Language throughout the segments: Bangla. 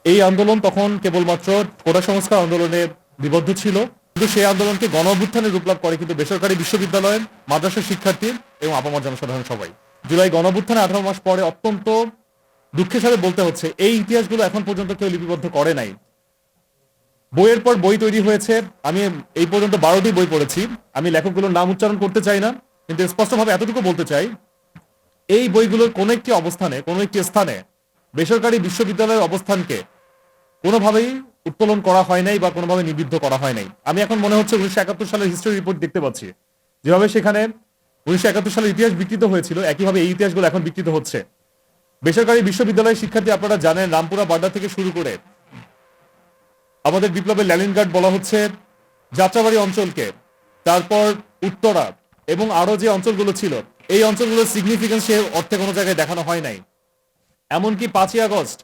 এই আন্দোলন তখন কেবলমাত্র কোটা সংস্কার আন্দোলনে নিবদ্ধ ছিল, কিন্তু সেই আন্দোলনকে গণ অভ্যুত্থানের রূপ লাভ করে কিন্তু বেসরকারি বিশ্ববিদ্যালয়ের মাদ্রাসার শিক্ষার্থী এবং আপামর জনসাধারণ সবাই। জুলাই গণ অভ্যুত্থানে 18 মাস পরে অত্যন্ত দুঃখের সাথে বলতে হচ্ছে এই ইতিহাসগুলো এখন পর্যন্ত কেউ লিপিবদ্ধ করে নাই। বইয়ের পর বই তৈরি হয়েছে, আমি এই পর্যন্ত 12টি বই পড়েছি। আমি লেখকগুলোর নাম উচ্চারণ করতে চাই না, কিন্তু স্পষ্টভাবে এতটুকু বলতে চাই, এই বইগুলোর কোনো একটি অবস্থানে, কোনো একটি স্থানে বেসরকারি বিশ্ববিদ্যালয়ের অবস্থানকে কোনোভাবেই উত্তোলন করা হয় নাই বা কোনোভাবে নিবৃদ্ধ করা হয় নাই। আমি এখন মনে হচ্ছে 1971 সালের হিস্ট্রি রিপোর্ট দেখতে পাচ্ছি, যেভাবে সেখানে 1971 সালের ইতিহাস বিকৃত হয়েছিল, একইভাবে এই ইতিহাসগুলো এখন বিকৃত হচ্ছে। বেসরকারি বিশ্ববিদ্যালয়ের শিক্ষার্থী আপনারা জানেন, রামপুরা বাড্ডা থেকে শুরু করে আমাদের বিপ্লবের ল্যালিনগার্ড বলা হচ্ছে, যাত্রাবাড়ি অঞ্চলকে, তারপর উত্তরা এবং আরো যে অঞ্চলগুলো ছিল, এই অঞ্চলগুলোর সিগনিফিকেন্স সে অর্থে কোনো জায়গায় দেখানো হয় নাই। এমনকি 5ই আগস্ট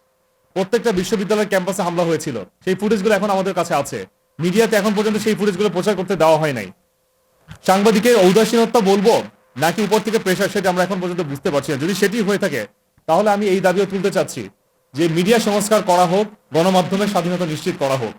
প্রত্যেকটা বিশ্ববিদ্যালয়ের ক্যাম্পাসে হামলা হয়েছিল, সেই ফুটেজগুলো এখন আমাদের কাছে আছে। মিডিয়াতে এখন পর্যন্ত সেই ফুটেজগুলো প্রচার করতে দেওয়া হয় নাই। সাংবাদিকের ঔদাসীনতা বলবো নাকি উপর থেকে প্রেশার, সেটা আমরা এখন পর্যন্ত বুঝতে পারছি না। যদি সেটি হয়ে থাকে তাহলে আমি এই দাবিও তুলতে চাচ্ছি যে মিডিয়া সংস্কার করা হোক, গণমাধ্যমের স্বাধীনতা নিশ্চিত করা হোক।